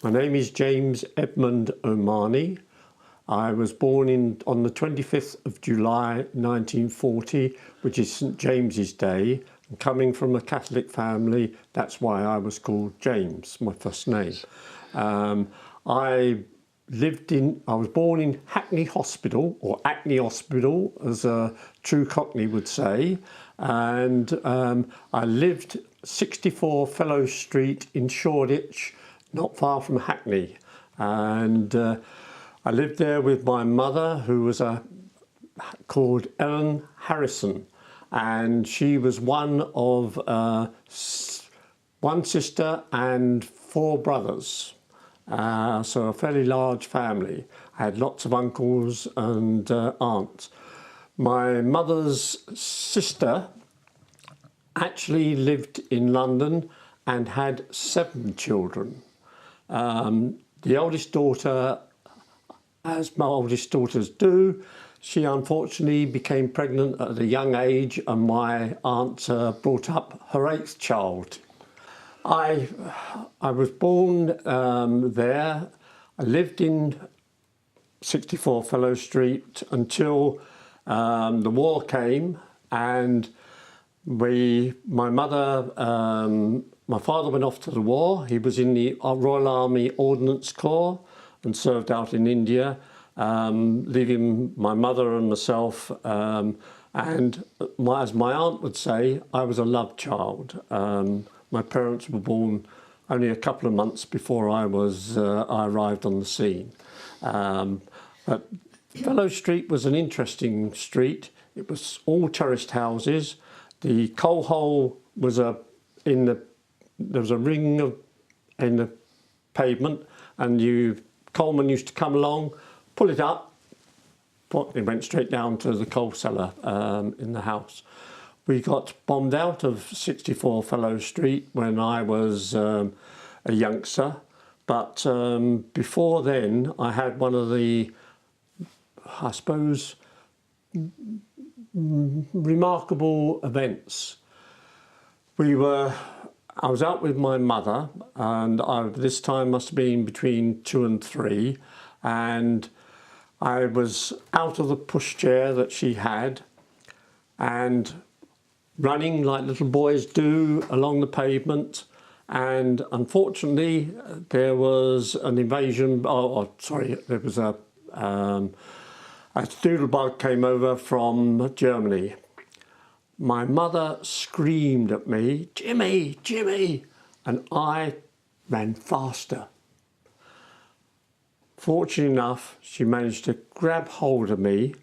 My name is James Edmund Omani. I was born on the 25th of July 1940, which is St James's Day. And coming from a Catholic family, that's why I was called James, my first name. I was born in Hackney Hospital, or Hackney Hospital, as a true Cockney would say, and I lived 64 Fellow Street in Shoreditch, not far from Hackney, and I lived there with my mother, who was called Ellen Harrison, and she was one of one sister and 4 brothers. So a fairly large family. I had lots of uncles and aunts. My mother's sister actually lived in London and had 7 children. The oldest daughter, as my oldest daughters do, she unfortunately became pregnant at a young age, and my aunt brought up her 8th child. I was born there. I lived in 64 Fellow Street until the war came, and my father went off to the war. He was in the Royal Army Ordnance Corps and served out in India, leaving my mother and myself. And as my aunt would say, I was a love child. My parents were born only a couple of months before I arrived on the scene. But Fellow Street was an interesting street. It was all terraced houses. The coal hole was there was a ring in the pavement, and coalmen used to come along, pull it up, it went straight down to the coal cellar in the house. We got bombed out of 64 Fellow Street when I was a youngster, but before then I had one of the, I suppose, remarkable events. I was out with my mother, and this time must have been between 2 and 3, and I was out of the pushchair that she had and running like little boys do along the pavement, and unfortunately there was an invasion, there was a doodlebug came over from Germany. My mother screamed at me, "Jimmy, Jimmy," and I ran faster. Fortunately enough, she managed to grab hold of me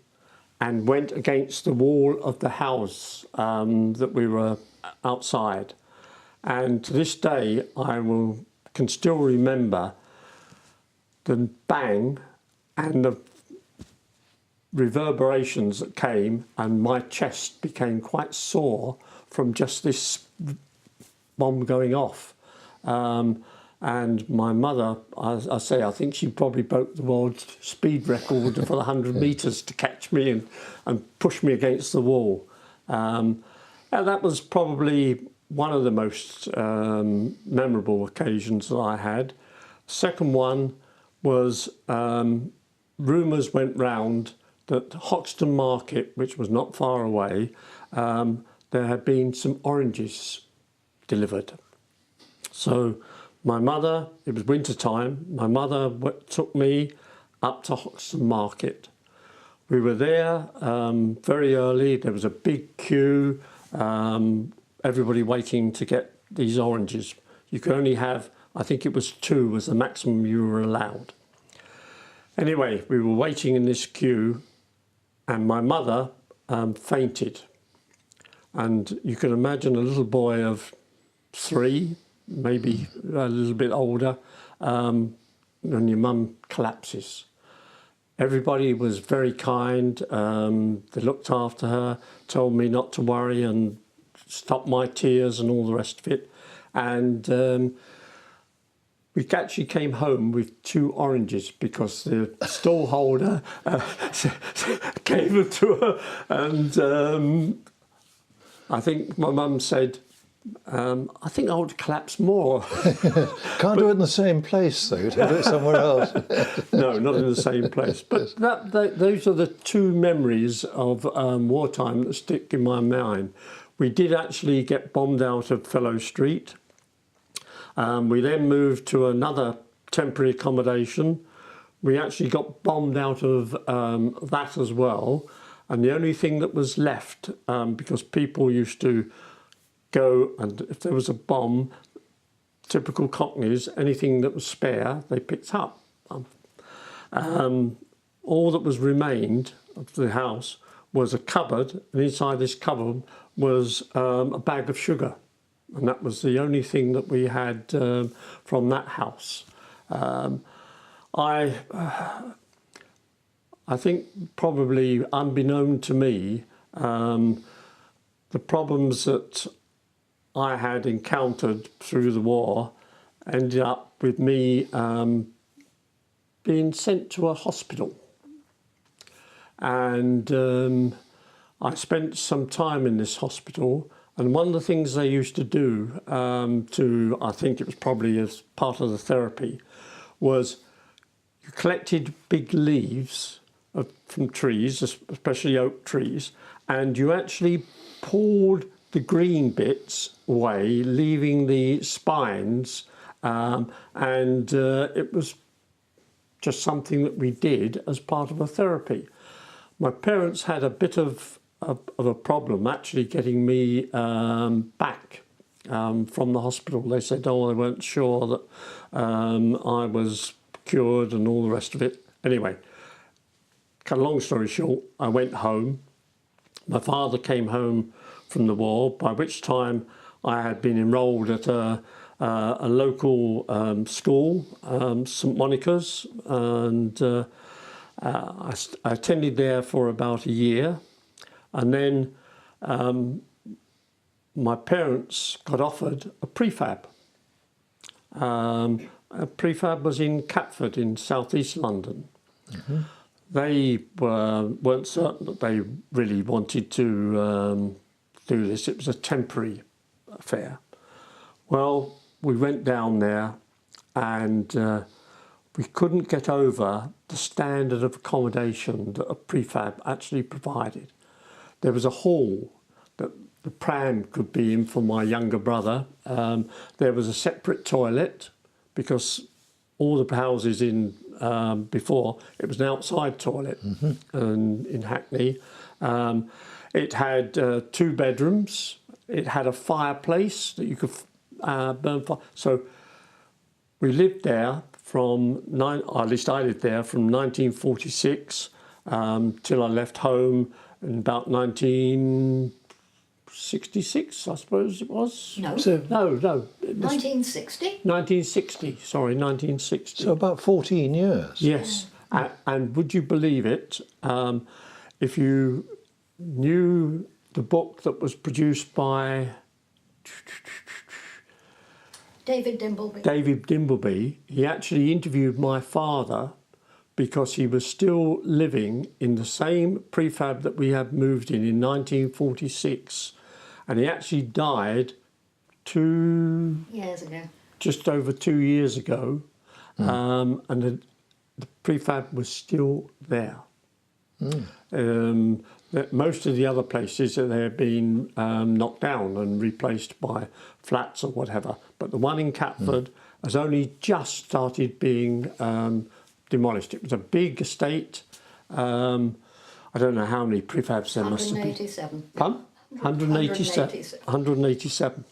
and went against the wall of the house that we were outside. And to this day, I can still remember the bang and the reverberations that came, and my chest became quite sore from just this bomb going off. And my mother, I think she probably broke the world speed record for the 100 metres to catch me and push me against the wall. And that was probably one of the most memorable occasions that I had. Second one was rumours went round that Hoxton Market, which was not far away, there had been some oranges delivered. So my mother, it was winter time, my mother took me up to Hoxton Market. We were there very early. There was a big queue, everybody waiting to get these oranges. You could only have, I think it was 2 was the maximum you were allowed. Anyway, we were waiting in this queue, and my mother fainted. And you can imagine a little boy of 3, maybe a little bit older, and your mum collapses. Everybody was very kind. They looked after her, told me not to worry and stop my tears and all the rest of it. And we actually came home with 2 oranges because the stall holder gave them to her. And I think my mum said, I think I would collapse more. Can't do it in the same place, though. You'd have to do it somewhere else. No, not in the same place. But those are the two memories of wartime that stick in my mind. We did actually get bombed out of Fellow Street. We then moved to another temporary accommodation. We actually got bombed out of that as well. And the only thing that was left, because people used to go, and if there was a bomb, typical Cockneys, anything that was spare, they picked up. All that was remained of the house was a cupboard, and inside this cupboard was a bag of sugar. And that was the only thing that we had from that house. I think probably unbeknown to me, the problems that I had encountered through the war ended up with me being sent to a hospital. And I spent some time in this hospital, and one of the things they used to do, I think it was probably as part of the therapy, was you collected big leaves from trees, especially oak trees, and you actually pulled the green bits away, leaving the spines, and it was just something that we did as part of a therapy. My parents had a bit of a problem actually getting me back from the hospital. They said, oh, they weren't sure that I was cured and all the rest of it. Anyway, cut a long story short, I went home. My father came home from the war, by which time I had been enrolled at a local school, St Monica's, and I attended there for about a year. And then my parents got offered a prefab. A prefab was in Catford in southeast London. Mm-hmm. They weren't certain that they really wanted to do this. It was a temporary affair. Well, we went down there and we couldn't get over the standard of accommodation that a prefab actually provided. There was a hall that the pram could be in for my younger brother. There was a separate toilet because all the houses in before, it was an outside toilet in Hackney. It had 2 bedrooms. It had a fireplace that you could burn fire. So we lived there at least I lived there from 1946 till I left home in about 1966, I suppose it was. No. No. 1960? 1960, sorry, 1960. So about 14 years. Yes, and would you believe it, if you knew the book that was produced by David Dimbleby. David Dimbleby, he actually interviewed my father because he was still living in the same prefab that we had moved in 1946, and he actually died 2 years ago. Just over 2 years ago, and the prefab was still there. Most of the other places, they had been knocked down and replaced by flats or whatever, but the one in Catford has only just started being demolished. It was a big estate. I don't know how many prefabs there must have been. 187. Pardon? 187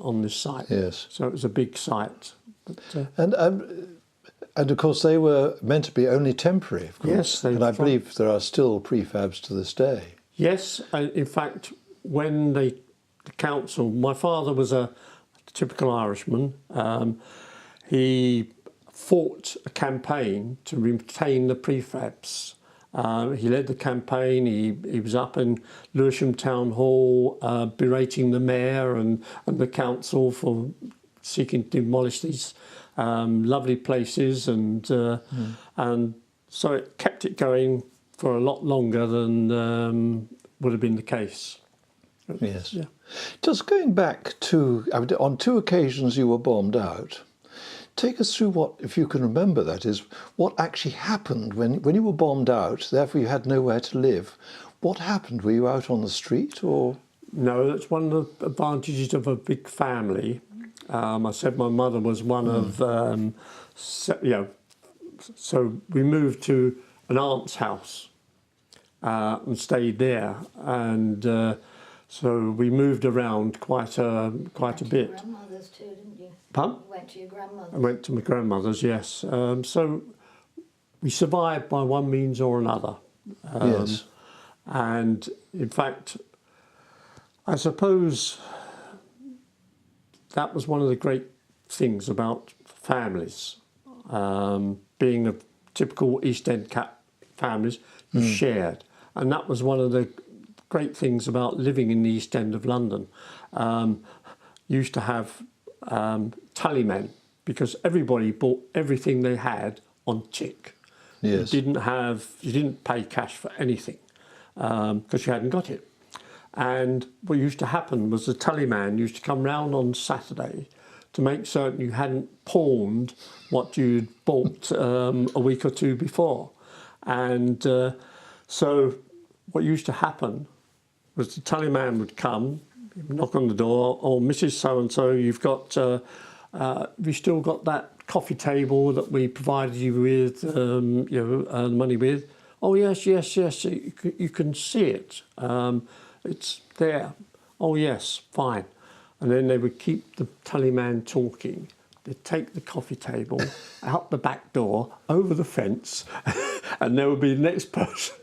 on this site. Yes. So it was a big site. But, And of course they were meant to be only temporary, of course. Yes. And I believe there are still prefabs to this day. Yes. In fact, when the council, my father was a typical Irishman. He fought a campaign to retain the prefabs. He led the campaign. He was up in Lewisham Town Hall berating the mayor and the council for seeking to demolish these lovely places, and so it kept it going for a lot longer than would have been the case. Yes. Yeah. Just going back to, I mean, on 2 occasions you were bombed out. Take us through what, if you can remember that, is what actually happened when you were bombed out, therefore you had nowhere to live. What happened? Were you out on the street or? No, that's one of the advantages of a big family. I said my mother was one of, so we moved to an aunt's house and stayed there, and so we moved around quite a bit. Grandmother's too, didn't you? Pardon? You went to your grandmother's. I went to my grandmother's, yes. So we survived by one means or another. Yes. And in fact, I suppose that was one of the great things about families. Being a typical East End families, you shared. And that was one of the great things about living in the East End of London. Used to have tallymen, because everybody bought everything they had on tick. Yes. You didn't pay cash for anything because you hadn't got it. And what used to happen was the tallyman used to come round on Saturday to make certain you hadn't pawned what you'd bought a week or two before. And so what used to happen was the tallyman would come, knock on the door, "Oh, Mrs. So-and-so, you've still got that coffee table that we provided you with, money with?" "Oh, yes, you can see it. It's there." "Oh, yes, fine." And then they would keep the tallyman talking. They'd take the coffee table out the back door, over the fence, and there would be the next person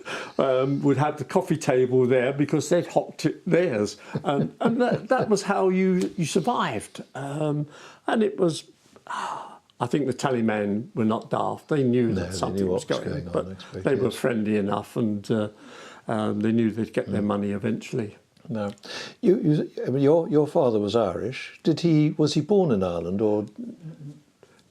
would have the coffee table there because they'd hocked it theirs. And that was how you survived. And it was, I think the tallymen were not daft. They knew that something was going on, but they were friendly enough, and they knew they'd get their money eventually. No, I mean, your father was Irish. Was he born in Ireland or?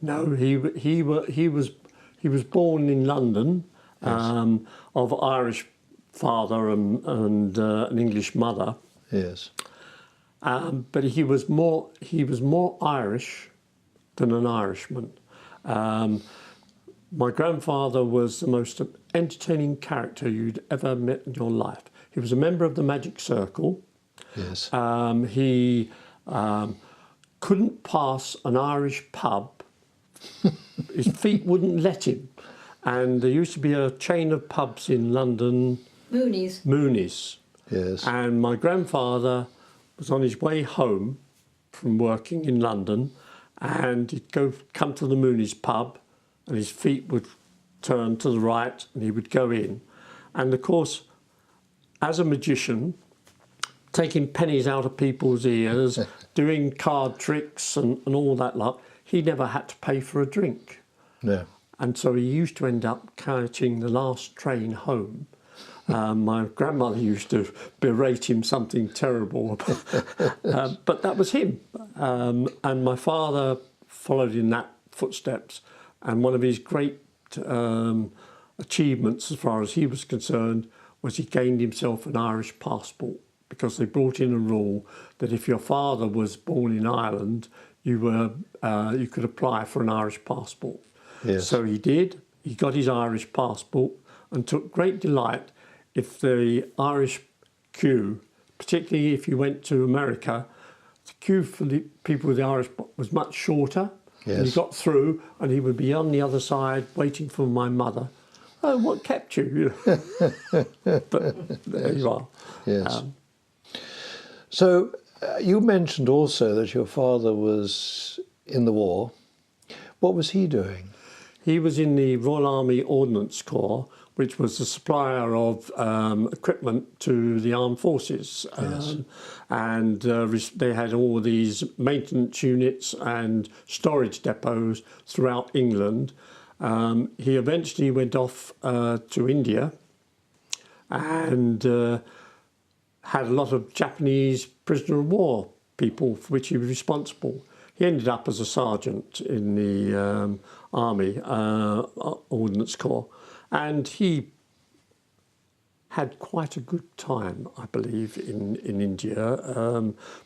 No, he was born in London, Yes. of Irish father and an English mother. Yes. But he was more Irish than an Irishman. My grandfather was the most entertaining character you'd ever met in your life. He was a member of the Magic Circle. Yes. He couldn't pass an Irish pub. His feet wouldn't let him. And there used to be a chain of pubs in London. Mooney's. Yes. And my grandfather was on his way home from working in London, and he'd come to the Mooney's pub, and his feet would turn to the right, and he would go in. And of course, as a magician, taking pennies out of people's ears, doing card tricks and all that lot, he never had to pay for a drink. No. And so he used to end up catching the last train home. My grandmother used to berate him something terrible, but that was him. And my father followed in that footsteps, and one of his great achievements, as far as he was concerned, was he gained himself an Irish passport, because they brought in a rule that if your father was born in Ireland, you could apply for an Irish passport. Yes. So he did. He got his Irish passport and took great delight if the Irish queue, particularly if you went to America, the queue for the people with the Irish was much shorter. Yes. And he got through, and he would be on the other side waiting for my mother. "Oh, what kept you?" But there you are. Yes. So you mentioned also that your father was in the war. What was he doing? He was in the Royal Army Ordnance Corps, which was the supplier of equipment to the armed forces. Yes. And they had all these maintenance units and storage depots throughout England. He eventually went off to India and had a lot of Japanese prisoner of war people for which he was responsible. He ended up as a sergeant in the Army Ordnance Corps, and he had quite a good time, I believe, in India,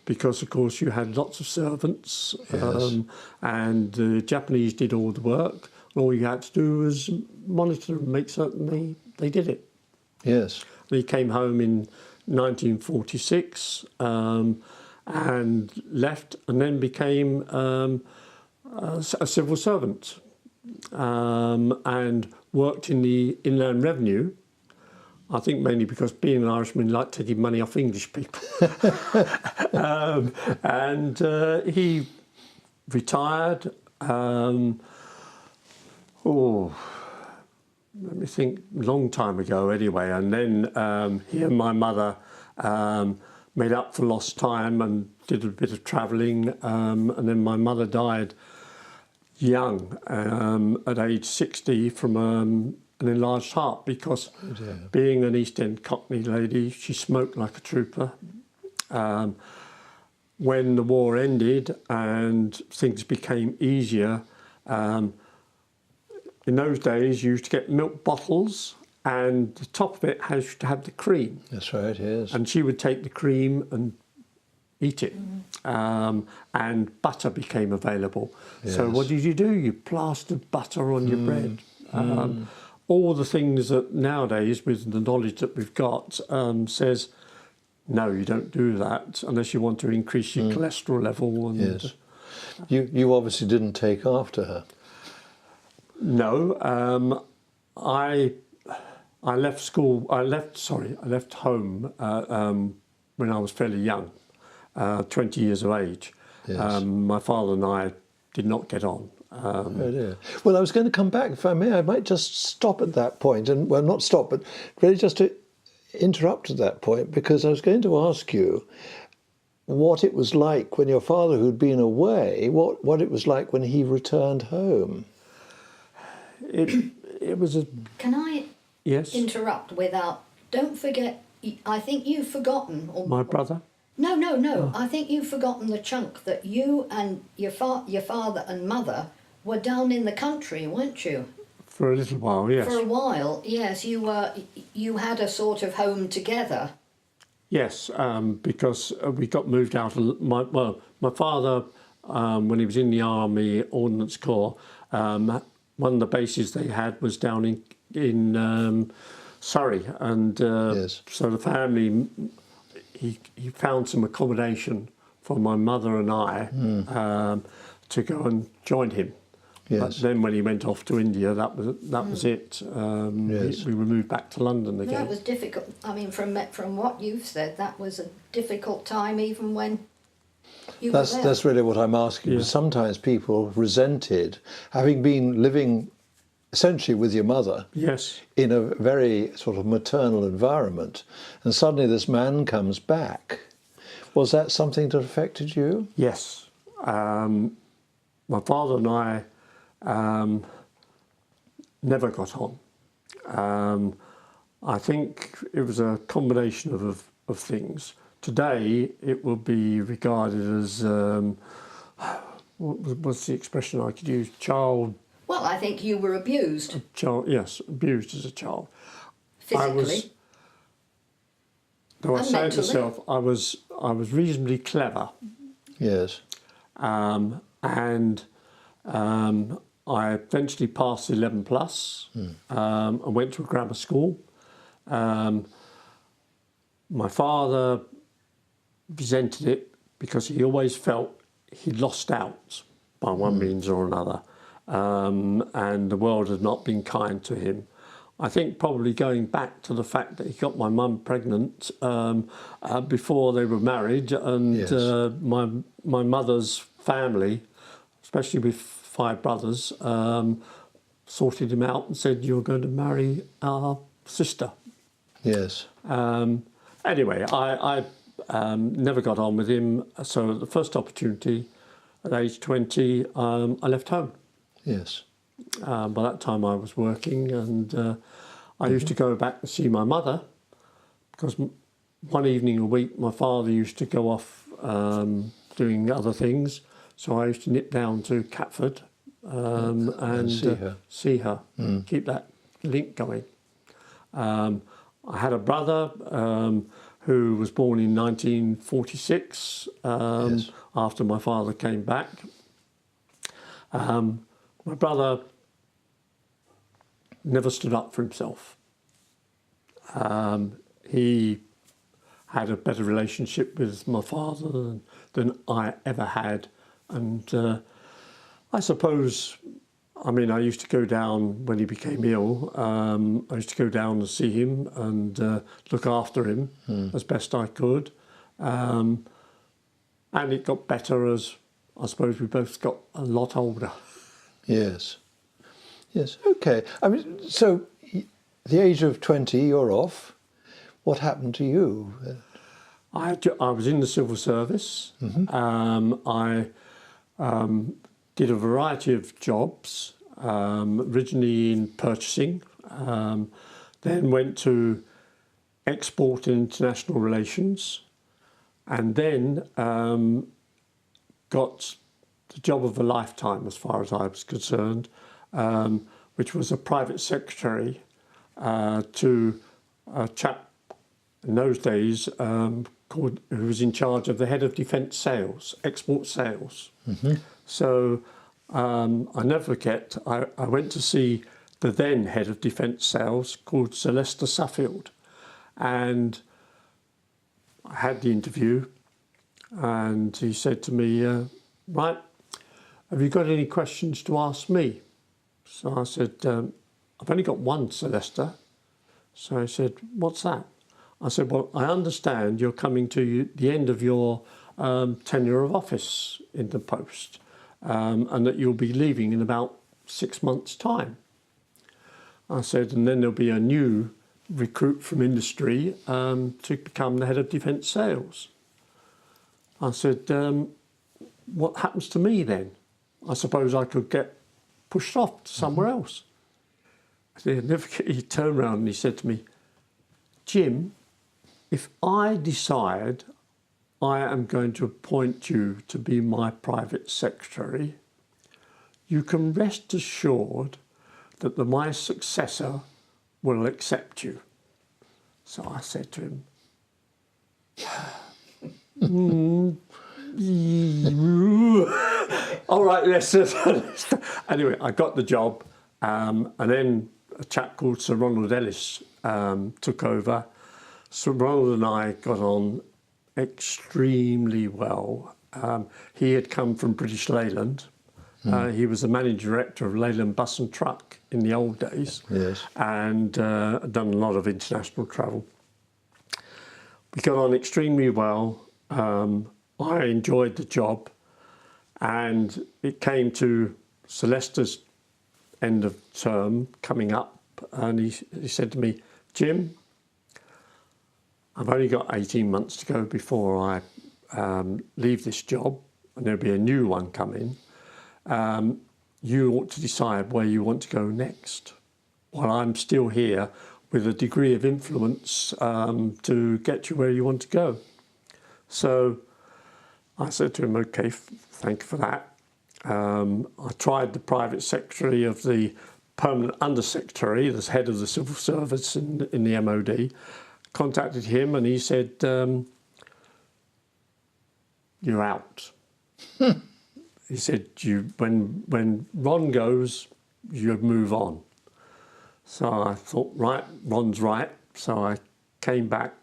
because, of course, you had lots of servants, and the Japanese did all the work. All you had to do was monitor and make certain they did it. Yes. And he came home in 1946 and left, and then became a civil servant, and worked in the Inland Revenue. I think mainly because being an Irishman, he liked taking money off English people. And he retired. Let me think, long time ago anyway. And then he and my mother made up for lost time and did a bit of travelling. And then my mother died young, at age 60, from an enlarged heart, because being an East End Cockney lady, she smoked like a trooper. When the war ended and things became easier, in those days you used to get milk bottles and the top of it used to have the cream. That's right, yes. And she would take the cream and eat it. And butter became available. Yes. So what did you do? You plastered butter on your bread. All the things that nowadays, with the knowledge that we've got, says, no, you don't do that unless you want to increase your cholesterol level. And Yes. You obviously didn't take after her. no, I left school. I left home when I was fairly young, 20 years of age. Yes. My father and I did not get on. Oh dear. Well, I was going to come back, if I may. I might just stop at that point, and well, not stop, but really just to interrupt at that point, because I was going to ask you what it was like when your father, who'd been away, what it was like when he returned home. It was a Can I yes. interrupt without... Don't forget, I think you've forgotten... My brother. No. I think you've forgotten the chunk that you and your father and mother were down in the country, weren't you? For a little while, yes. For a while, yes. You had a sort of home together. Yes, because we got moved out. My father, when he was in the Army Ordnance Corps, one of the bases they had was down in Surrey, and Yes. so the family, he found some accommodation for my mother and I to go and join him. Yes. But then when he went off to India, that was it. Yes. We were moved back to London again. That was difficult. I mean, from what you've said, that was a difficult time even when you were there. That's really what I'm asking. Yeah. Because sometimes people resented having been living essentially with your mother Yes. in a very sort of maternal environment, and suddenly this man comes back. Was that something that affected you? Yes. My father and I never got on. I think it was a combination of things. Today, it would be regarded as, what's the expression I could use? Well, I think you were abused Yes, abused as a child. physically. Though I And say it mentally. myself, I was reasonably clever. Yes. And I eventually passed 11 plus. I went to a grammar school. My father resented it because he always felt he lost out by one means or another, and the world had not been kind to him. I think probably going back to the fact that he got my mum pregnant before they were married, and Yes. my mother's family, especially with 5 brothers, sorted him out and said, "You're going to marry our sister." Yes. Anyway, I never got on with him, so at the first opportunity, at age 20, I left home. Yes. By that time I was working, and I used to go back and see my mother, because one evening a week my father used to go off doing other things, so I used to nip down to Catford and see her. see her, keep that link going. I had a brother who was born in 1946 Yes. after my father came back. My brother never stood up for himself. He had a better relationship with my father than I ever had. And I suppose, I mean, I used to go down when he became ill. I used to go down and see him and look after him as best I could. And it got better as I suppose we both got a lot older. Yes. Yes. Okay. I mean, so the age of 20, you're off. What happened to you? I was in the civil service. I did a variety of jobs, originally in purchasing, then went to export and international relations, and then got the job of a lifetime as far as I was concerned, which was a private secretary to a chap in those days who was in charge of the head of defence sales, export sales. So I never forget, I went to see the then head of defence sales called Sylvester Suffield, and I had the interview, and he said to me, right, have you got any questions to ask me? So I said, I've only got one, Sylvester. So he said, what's that? I said, well, I understand you're coming to the end of your tenure of office in the post, and that you'll be leaving in about 6 months' time. I said, and then there'll be a new recruit from industry to become the head of defence sales. I said, what happens to me then? I suppose I could get pushed off to somewhere else. He turned around and he said to me, Jim, if I decide I am going to appoint you to be my private secretary, you can rest assured that my successor will accept you. So I said to him, all right, yes. Anyway, I got the job, and then a chap called Sir Ronald Ellis took over. Sir Ronald and I got on extremely well. He had come from British Leyland. He was the managing director of Leyland Bus and Truck in the old days, Yes. and done a lot of international travel. We got on extremely well. I enjoyed the job, and it came to Sylvester's end of term coming up, and he said to me, Jim, I've only got 18 months to go before I leave this job, and there'll be a new one coming. You ought to decide where you want to go next, while I'm still here with a degree of influence to get you where you want to go. So I said to him, okay, thank you for that. I tried the private secretary of the permanent undersecretary, the head of the civil service in the MOD, contacted him, and he said, you're out. He said, when Ron goes, you move on. So I thought, right, Ron's right. So I came back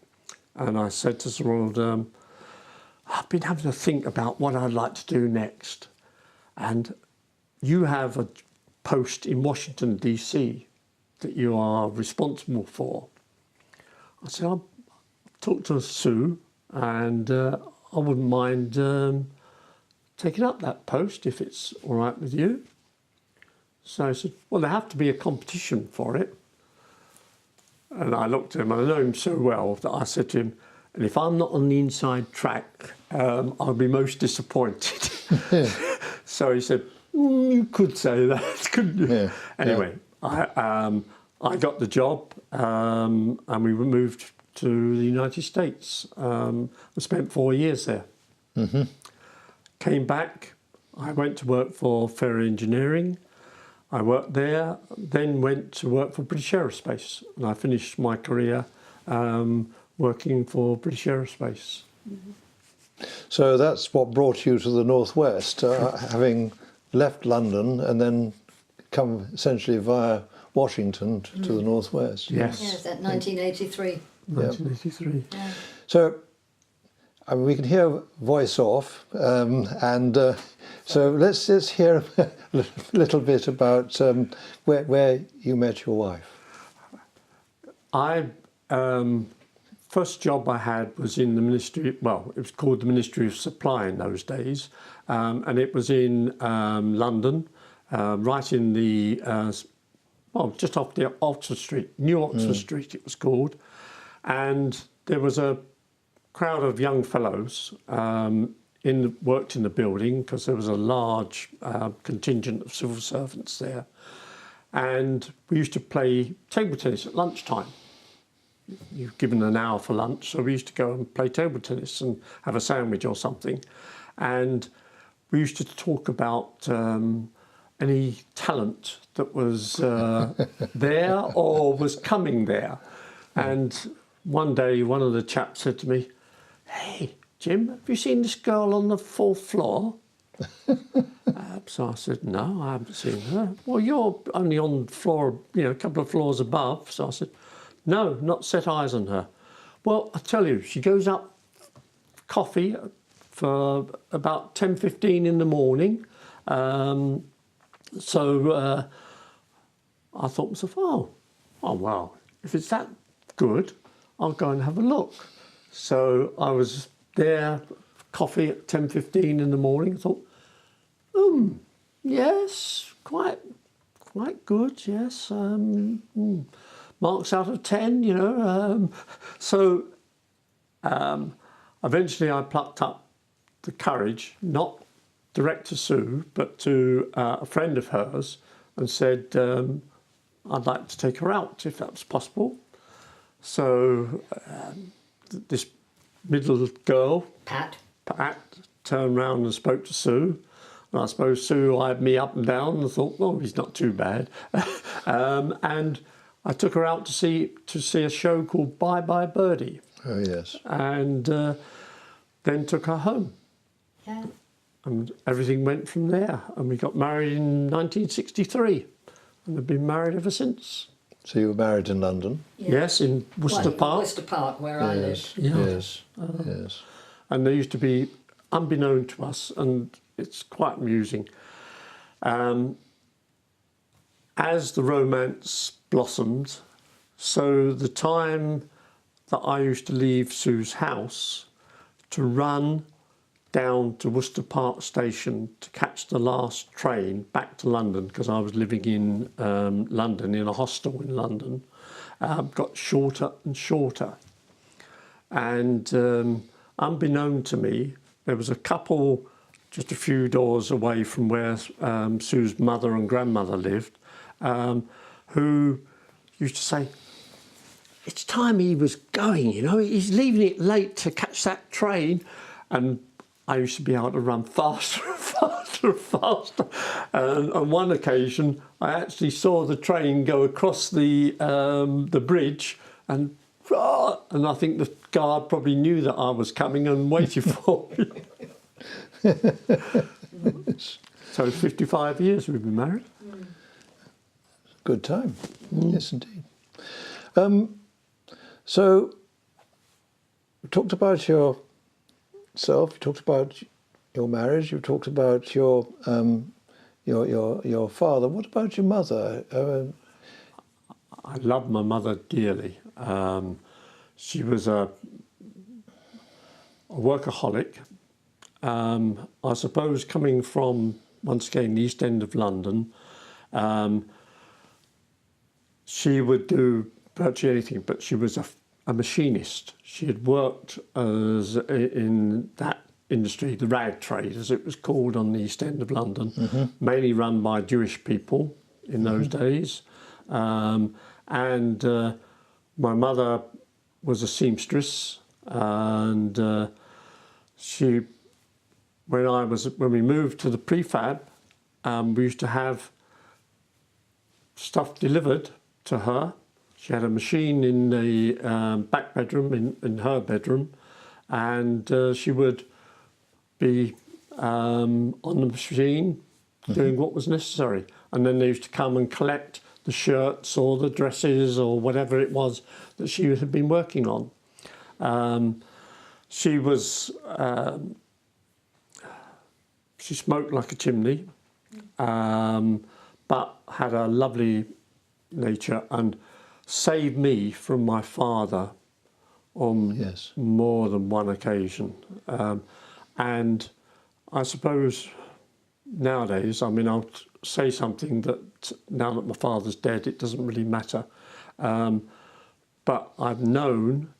and I said to Sir Ronald, I've been having to think about what I'd like to do next. And you have a post in Washington, D.C. that you are responsible for. I said, I'll talk to Sue, and I wouldn't mind taking up that post if it's all right with you. So I said, well, there have to be a competition for it. And I looked at him, and I know him so well that I said to him, and if I'm not on the inside track, I'll be most disappointed. So he said, you could say that, couldn't you? Yeah. Anyway, yeah. I got the job, and we moved to the United States. I spent 4 years there. Mm-hmm. Came back, I went to work for Ferry Engineering. I worked there, then went to work for British Aerospace, and I finished my career working for British Aerospace. So that's what brought you to the northwest, having left London and then come essentially via Washington to the northwest. Yes. Yes, that 1983. 1983. Yeah. So I mean, we can hear voice off, so let's just hear a little bit about where you met your wife. I first job I had was in the Ministry. Well, it was called the Ministry of Supply in those days, and it was in London, right in the just off the Oxford Street, New Oxford Street, it was called, and there was a crowd of young fellows worked in the building because there was a large contingent of civil servants there, and we used to play table tennis at lunchtime. You're given an hour for lunch, so we used to go and play table tennis and have a sandwich or something, and we used to talk about any talent that was there or was coming there. And one day one of the chaps said to me, "Hey, Jim, have you seen this girl on the 4th floor?" So I said, "No, I haven't seen her." "Well, you're only on the floor, a couple of floors above." So I said, "No, not set eyes on her." "Well, I tell you, she goes up coffee for about 10:15 in the morning." So I thought to myself, oh, well, if it's that good, I'll go and have a look. So I was there, coffee at 10:15 in the morning. I thought, yes, quite good, yes. Marks out of 10, So eventually I plucked up the courage, not direct to Sue, but to a friend of hers, and said, I'd like to take her out if that was possible. So this middle girl, Pat, turned round and spoke to Sue. And I suppose Sue eyed me up and down and thought, well, he's not too bad. And I took her out to see a show called Bye Bye Birdie. Oh, yes. And then took her home. Yeah. And everything went from there. And we got married in 1963. And have been married ever since. So you were married in London? Yeah. Yes, in Worcester Park. Worcester Park, where I live. Yeah. Yes, yes. And there used to be, unbeknown to us, and it's quite amusing, as the romance blossomed, so the time that I used to leave Sue's house to run down to Worcester Park Station to catch the last train back to London, because I was living in London, in a hostel in London, got shorter and shorter. And unbeknown to me, there was a couple just a few doors away from where Sue's mother and grandmother lived, who used to say, "It's time he was going, he's leaving it late to catch that train." And I used to be able to run faster and faster and faster. And on one occasion, I actually saw the train go across the bridge, and I think the guard probably knew that I was coming and waited for me. So 55 years we've been married. Good time. Yes, indeed. So we talked about yourself, you talked about your marriage, you talked about your father. What about your mother? I love my mother dearly. She was a workaholic. I suppose coming from, once again, the East End of London, she would do virtually anything, but she was a machinist. She had worked in that industry, the rag trade, as it was called, on the East End of London, mainly run by Jewish people in those days. And my mother was a seamstress, and when we moved to the prefab, we used to have stuff delivered to her She had a machine in the back bedroom, in her bedroom, and she would be on the machine doing what was necessary. And then they used to come and collect the shirts or the dresses or whatever it was that she had been working on. She was, she smoked like a chimney, but had a lovely nature and saved me from my father on Yes. more than one occasion. And I suppose nowadays, I mean, I'll say something that now that my father's dead, it doesn't really matter. But I've known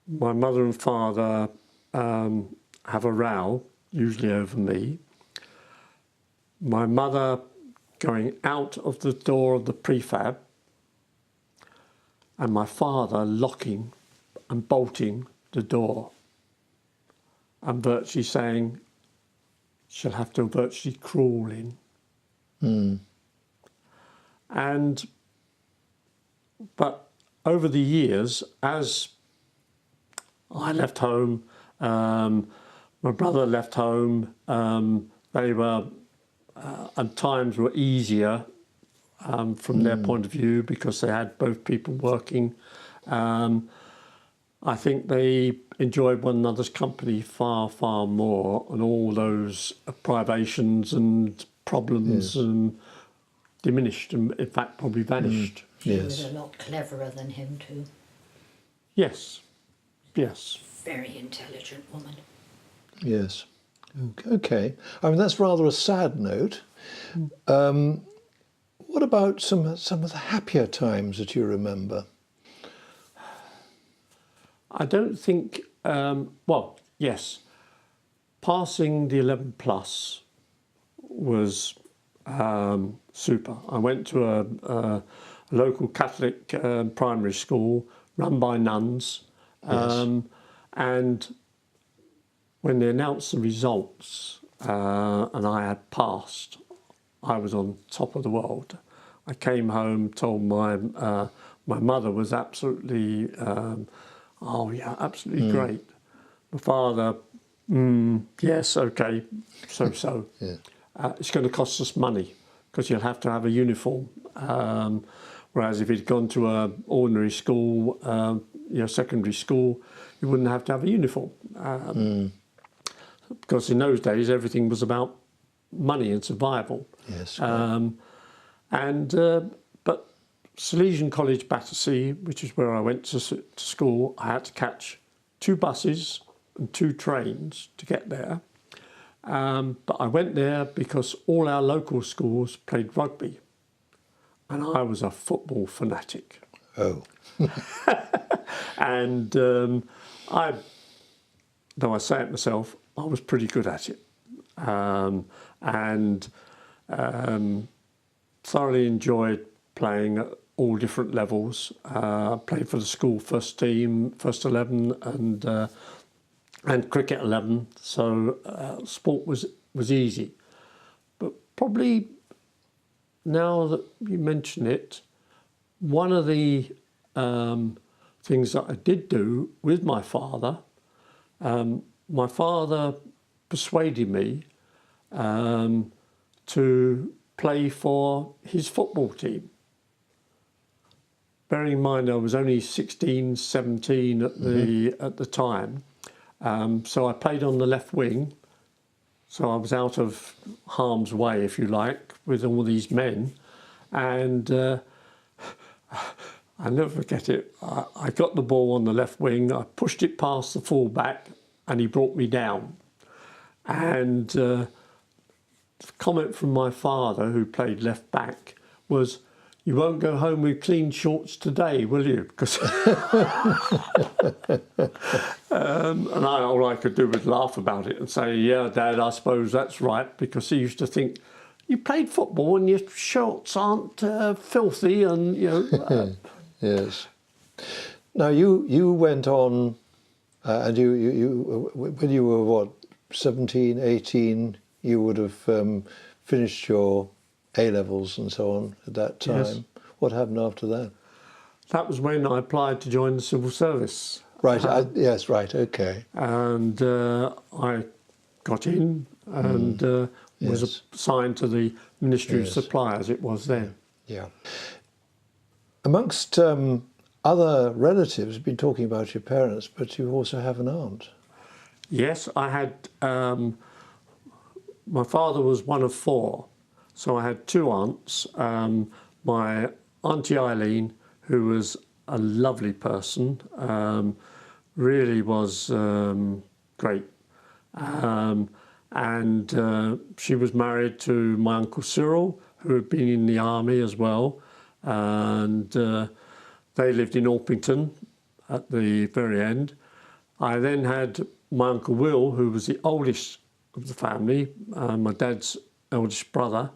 my mother and father have a row, usually over me. My mother going out of the door of the prefab, and my father locking and bolting the door and virtually saying, she'll have to virtually crawl in. But over the years, as I left home, my brother left home, they were, and times were easier from their point of view because they had both people working. I think they enjoyed one another's company far, far more, and all those privations and problems diminished and, in fact, probably vanished. She Yes. was a lot cleverer than him too. Yes, yes. Very intelligent woman. Yes. Okay. I mean, that's rather a sad note. What about some of the happier times that you remember? I don't think, well, yes, passing the 11 plus was super. I went to a local Catholic primary school run by nuns, and when they announced the results and I had passed, I was on top of the world. I came home, told my mother was absolutely, oh yeah, absolutely great. My father, yes, okay, so. Yeah. It's going to cost us money because you'll have to have a uniform. Whereas if you'd gone to an ordinary school, secondary school, you wouldn't have to have a uniform. Because in those days, everything was about money and survival. Yes. But Salesian College, Battersea, which is where I went to school, I had to catch 2 buses and 2 trains to get there. But I went there because all our local schools played rugby, and I was a football fanatic. Oh. And though I say it myself, I was pretty good at it, and thoroughly enjoyed playing at all different levels. Played for the school first team, first 11, and cricket 11. So sport was easy. But probably now that you mention it, one of the things that I did do with my father persuaded me to play for his football team. Bearing in mind I was only 16, 17 at the time, so I played on the left wing, so I was out of harm's way, if you like, with all these men, and I'll never forget it. I got the ball on the left wing, I pushed it past the full-back, and he brought me down. And the comment from my father, who played left-back, was, "You won't go home with clean shorts today, will you?" Because and all I could do was laugh about it and say, "Yeah, Dad, I suppose that's right," because he used to think, "You played football and your shorts aren't filthy," and Yes. Now you went on, and you when you were what, 17, 18, you would have finished your A levels and so on at that time. Yes. What happened after that? that was when I applied to join the civil service. Right. Yes. Right. Okay. And I got in and was Yes. assigned to the Ministry Yes. of Supply, as it was then. Yeah. Amongst other relatives, you've been talking about your parents, but you also have an aunt. Yes, I had. My father was one of four, so I had two aunts. My auntie Eileen, who was a lovely person, really was great. And she was married to my uncle Cyril, who had been in the army as well. And they lived in Orpington at the very end. I then had my uncle Will, who was the oldest of the family, my dad's eldest brother.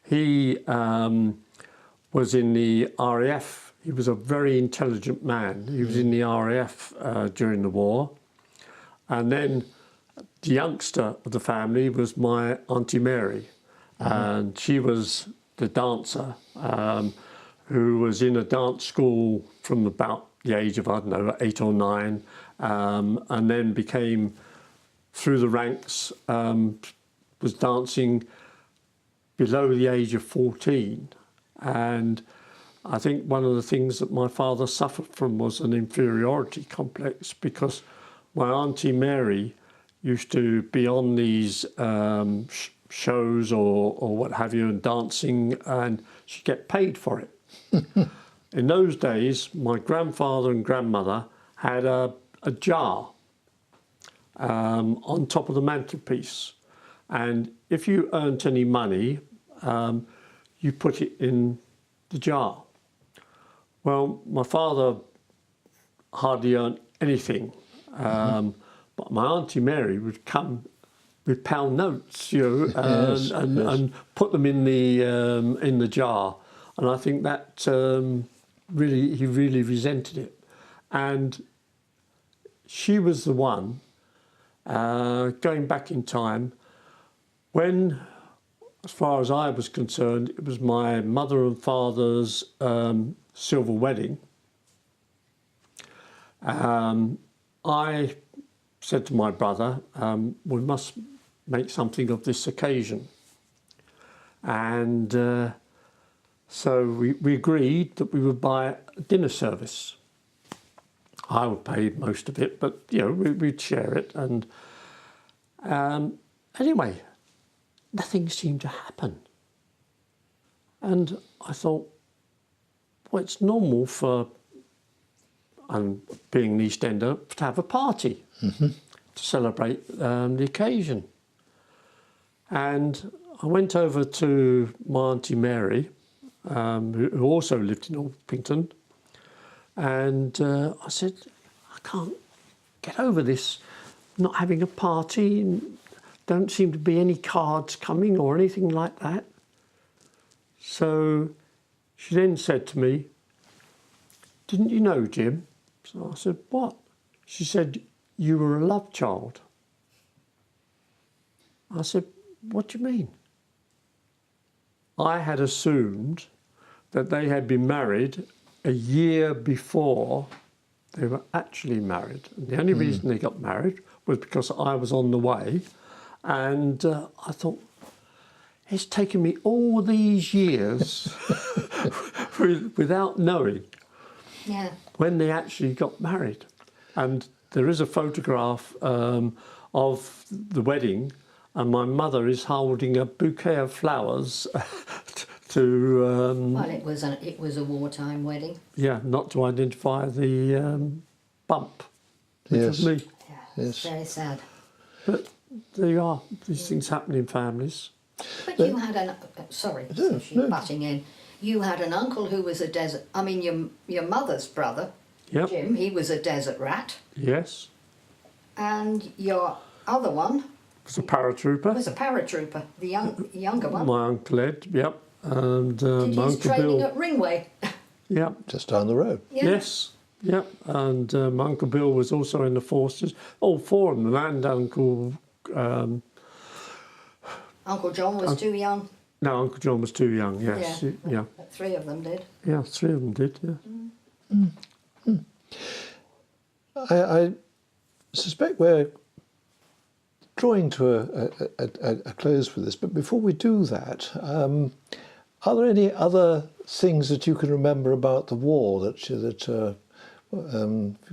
He was in the RAF. He was a very intelligent man. He was in the RAF during the war. And then the youngster of the family was my Auntie Mary. And she was the dancer who was in a dance school from about the age of, I don't know, 8 or 9, and then became, through the ranks, was dancing below the age of 14. And I think one of the things that my father suffered from was an inferiority complex, because my Auntie Mary used to be on these shows or what have you and dancing, and she'd get paid for it. In those days, my grandfather and grandmother had a jar on top of the mantelpiece, and if you earned any money, you put it in the jar. Well, my father hardly earned anything, but my Auntie Mary would come with pound notes, you know, Yes, and put them in the jar, and I think that he really resented it. And she was the one, going back in time, when, as far as I was concerned, it was my mother and father's silver wedding. I said to my brother, we must make something of this occasion. And so we agreed that we would buy a dinner service. I would pay most of it, but you know, we'd share it. And anyway, nothing seemed to happen. And I thought, well, it's normal for, being an East Ender, to have a party to celebrate the occasion. And I went over to my Auntie Mary, who also lived in Orpington, and I said, I can't get over this, not having a party, and don't seem to be any cards coming or anything like that. So she then said to me, didn't you know, Jim? So I said, what? She said, you were a love child. I said, what do you mean? I had assumed that they had been married a year before they were actually married. And the only reason they got married was because I was on the way. And I thought, it's taken me all these years without knowing when they actually got married. And there is a photograph of the wedding, and my mother is holding a bouquet of flowers to... well, it was a wartime wedding. Yeah, not to identify the bump, which Yes. was me. Yeah, Yes. it's very sad. But there you are. These things happen in families. But you had an... sorry, she's butting in. You had an uncle who was a desert... I mean, your mother's brother, Yep. Jim, he was a desert rat. Yes. And your other one Was a paratrooper. was a paratrooper, the younger one. My uncle Ed, yep. And Did my his uncle training Bill. at Ringway. Yep. Just down the road. Yeah. Yes. Yep. And my uncle Bill was also in the forces. All four of them. And Uncle... Uncle John was too young. no, Uncle John was too young, yes. Yeah. Yeah. Three of them did. Yeah, three of them did, yeah. I suspect we're drawing to a close for this, but before we do that, are there any other things that you can remember about the war that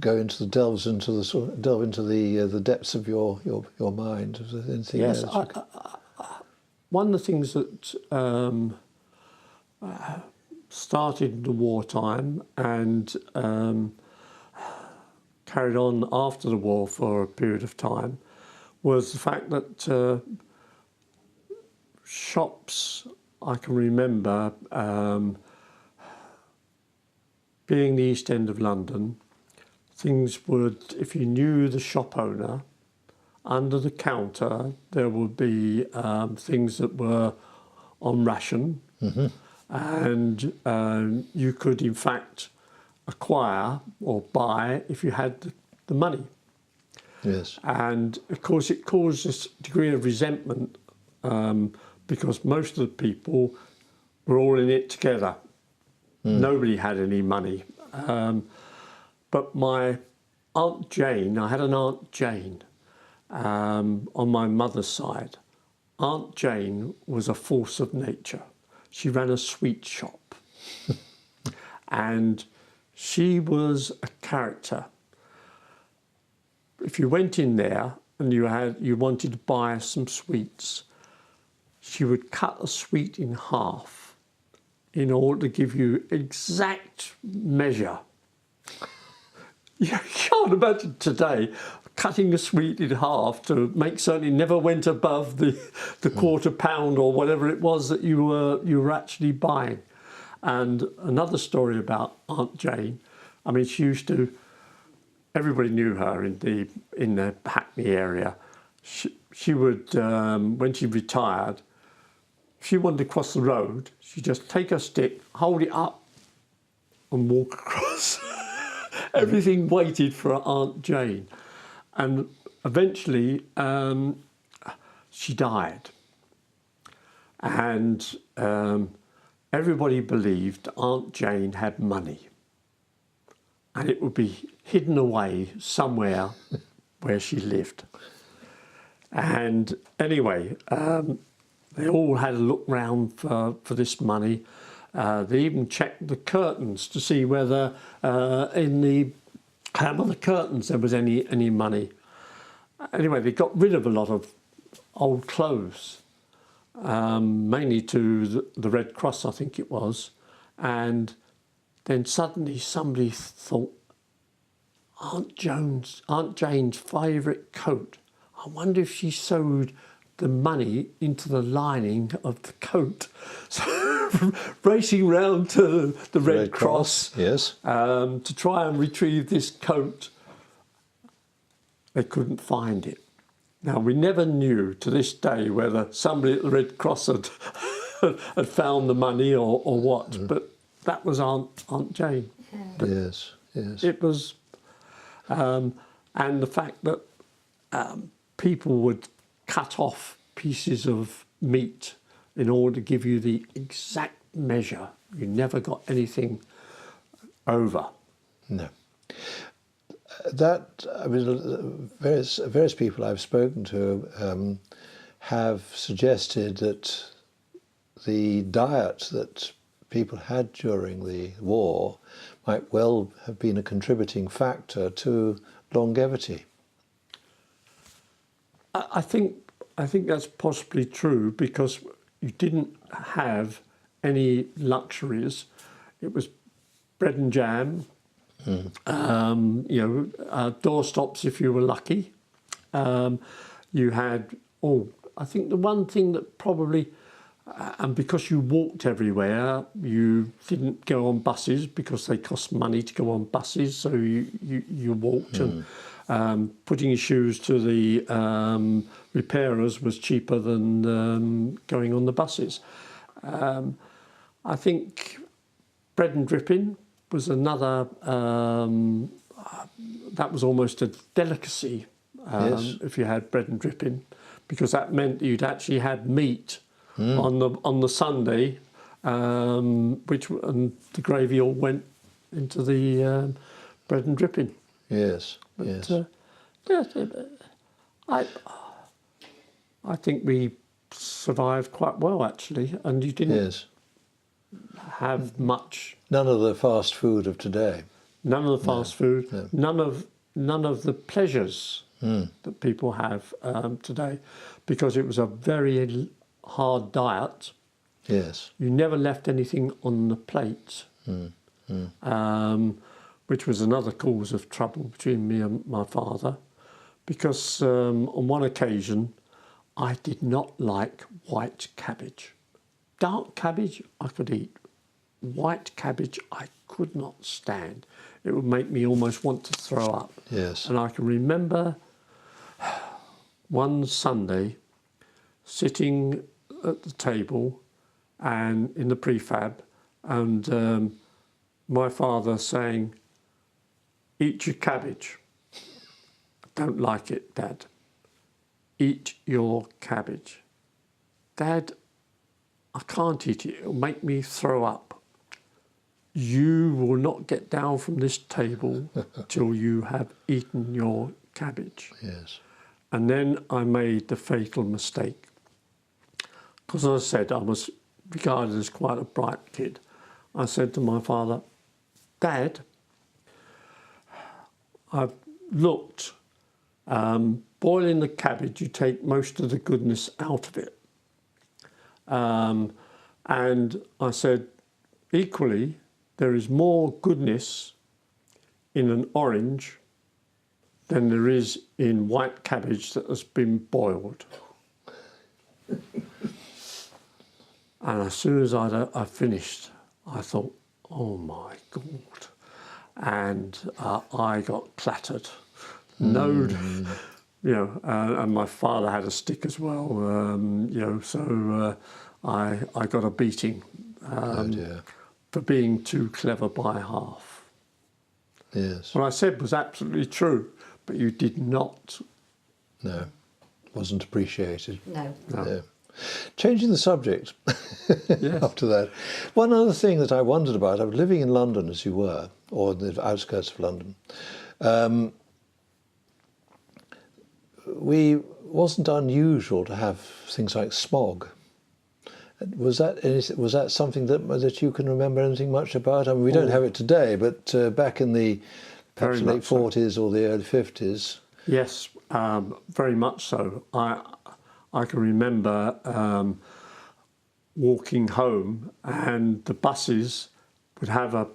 go into the delve into the depths of your mind? Is there anything Yes, else? one of the things that started in the wartime and carried on after the war for a period of time was the fact that shops, I can remember being the East End of London, things would, if you knew the shop owner, under the counter there would be things that were on ration, and you could in fact acquire or buy if you had the money. Yes. And of course it caused this degree of resentment because most of the people were all in it together. Nobody had any money. But my Aunt Jane, I had an Aunt Jane on my mother's side. Aunt Jane was a force of nature. She ran a sweet shop. And she was a character. If you went in there and you wanted to buy some sweets, she would cut a sweet in half in order to give you exact measure. You can't imagine today cutting a sweet in half to make certain it never went above the quarter pound or whatever it was that you were actually buying. And another story about Aunt Jane, I mean, she used to, everybody knew her in the Hackney area. She would, when she retired, if she wanted to cross the road, she'd just take her stick, hold it up and walk across. Everything waited for Aunt Jane. And eventually she died. And everybody believed Aunt Jane had money. And it would be hidden away somewhere where she lived. And anyway, they all had a look round for this money. They even checked the curtains to see whether in the hem of the curtains there was any money. Anyway, they got rid of a lot of old clothes, mainly to the Red Cross, I think it was. And then suddenly somebody thought, Aunt Jane's favourite coat. I wonder if she sewed the money into the lining of the coat. So racing round to the Red Cross, yes, to try and retrieve this coat. They couldn't find it. Now, we never knew to this day whether somebody at the Red Cross had found the money or what, but that was Aunt Jane. Yeah. Yes, yes. It was, and the fact that people would cut off pieces of meat in order to give you the exact measure. You never got anything over. No. That, I mean, various people I've spoken to have suggested that the diet that people had during the war might well have been a contributing factor to longevity. I think that's possibly true because you didn't have any luxuries. It was bread and jam, doorstops if you were lucky. You had, I think the one thing that probably, and because you walked everywhere, you didn't go on buses because they cost money to go on buses, so you walked and putting your shoes to the repairers was cheaper than going on the buses. I think bread and dripping was another, that was almost a delicacy Yes. if you had bread and dripping, because that meant you'd actually had meat on the Sunday, and the gravy all went into the bread and dripping. Yes, But, yes. I think we survived quite well actually, and you didn't Yes. have much. None of the fast food of today. None of the fast food. no. None of the pleasures that people have today, because it was a very hard diet. Yes. You never left anything on the plate, which was another cause of trouble between me and my father, because on one occasion I did not like white cabbage. Dark cabbage I could eat. White cabbage I could not stand. It would make me almost want to throw up. Yes. And I can remember one Sunday sitting at the table and in the prefab, and my father saying, "Eat your cabbage." "Don't like it, Dad." "Eat your cabbage." "Dad, I can't eat it. It'll make me throw up." "You will not get down from this table till you have eaten your cabbage." Yes. And then I made the fatal mistake. Because as I said, I was regarded as quite a bright kid. I said to my father, "Dad, I've looked, boiling the cabbage, you take most of the goodness out of it." And I said, equally, there is more goodness in an orange than there is in white cabbage that has been boiled. And as soon as I finished, I thought, oh my God. And I got clattered. No, and my father had a stick as well, so I got a beating Oh dear. for being too clever by half. Yes. What I said was absolutely true, but you did not. No. Wasn't appreciated. No. No. Changing the subject Yes. after that. One other thing that I wondered about, I was living in London as you were, or the outskirts of London. We wasn't unusual to have things like smog. Was that something that you can remember anything much about? I mean, we don't have it today, but back in the perhaps Very late much so. 40s or the early 50s. Yes, very much so. I can remember walking home, and the buses would have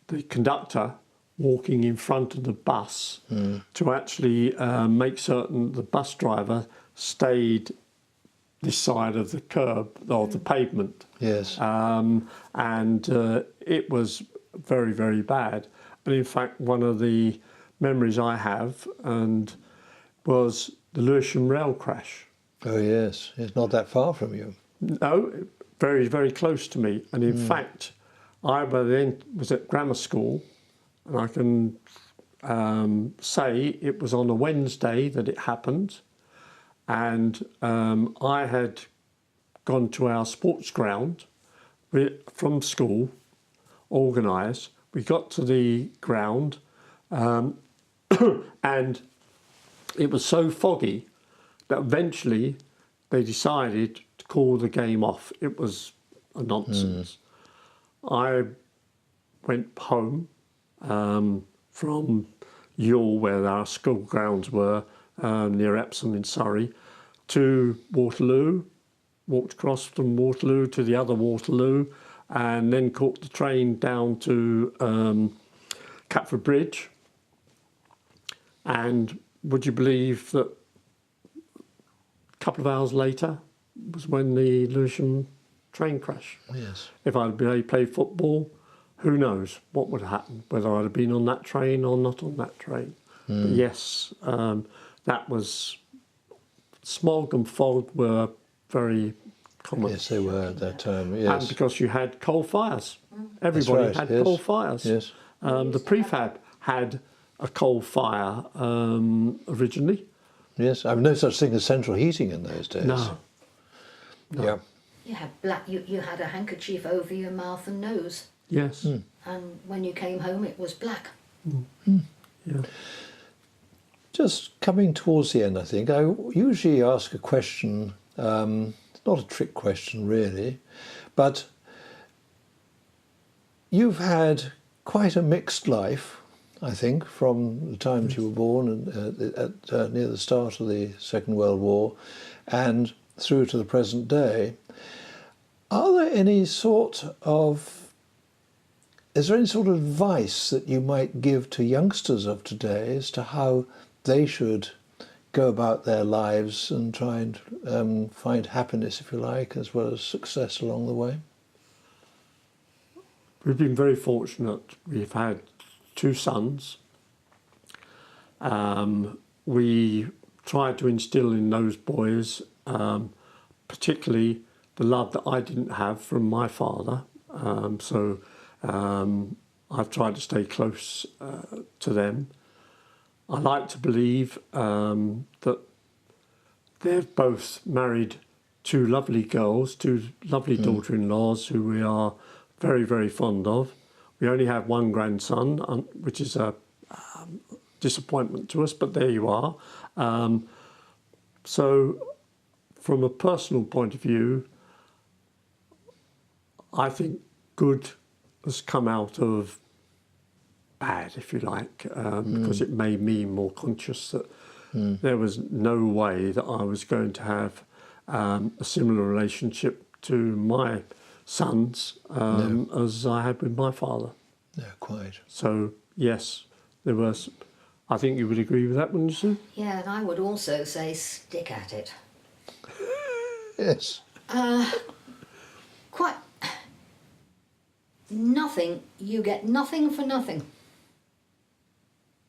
the conductor walking in front of the bus to actually make certain the bus driver stayed this side of the curb or the pavement. Yes. And it was very, very bad. And in fact, one of the memories I have was the Lewisham rail crash. Oh yes, it's not that far from you. No, very, very close to me. And in fact, I by then was at grammar school, and I can say it was on a Wednesday that it happened. And I had gone to our sports ground from school, organised. We got to the ground, and it was so foggy that eventually they decided to call the game off. It was a nonsense. I went home from Ewell, where our school grounds were, near Epsom in Surrey, to Waterloo, walked across from Waterloo to the other Waterloo, and then caught the train down to Catford Bridge. And would you believe that a couple of hours later was when the Lewisham train crash? Yes. If I'd played football, who knows what would have happened, whether I'd have been on that train or not on that train. But yes, that was, smog and fog were very common. Yes, they were at that time. And Yes. because you had coal fires. Everybody right, had yes. coal fires. Yes. The prefab had a coal fire originally. Yes. I mean, no such thing as central heating in those days. No. Yeah. You had you had a handkerchief over your mouth and nose. Yes. And when you came home, it was black. Yeah. Just coming towards the end, I think, I usually ask a question, not a trick question really, but you've had quite a mixed life, I think, from the time that you were born and near the start of the Second World War and through to the present day. Are there any sort of, is there any sort of advice that you might give to youngsters of today as to how they should go about their lives and try and find happiness, if you like, as well as success along the way? We've been very fortunate. We've had 2 sons. We tried to instill in those boys, particularly the love that I didn't have from my father. So I've tried to stay close to them. I like to believe that they've both married 2 lovely girls, 2 lovely daughter-in-laws who we are very, very fond of. We only have 1 grandson, which is a disappointment to us, but there you are. So from a personal point of view, I think good has come out of bad, if you like, because it made me more conscious that there was no way that I was going to have a similar relationship to my sons as I had with my father. No, quite. So, yes, there was. I think you would agree with that, wouldn't you, Sue? Yeah, and I would also say stick at it. Yes. Quite nothing, you get nothing for nothing.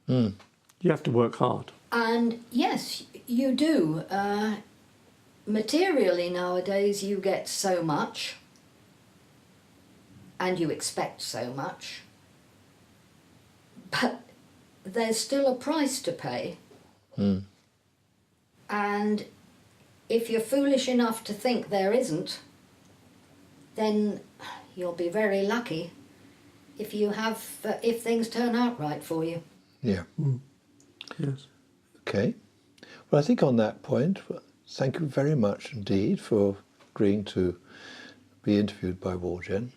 You have to work hard. And yes, you do. Materially nowadays you get so much and you expect so much, but there's still a price to pay. And if you're foolish enough to think there isn't, then you'll be very lucky if you have, if things turn out right for you. Yeah. Yes. Okay. Well, I think on that point, thank you very much indeed for agreeing to be interviewed by Wargen.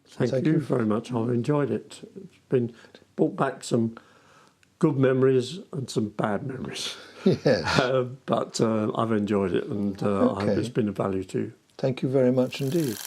Thank you very much. I've enjoyed it. It's been brought back some good memories and some bad memories. Yes. But I've enjoyed it, and I hope it's been of value to you. Thank you very much indeed.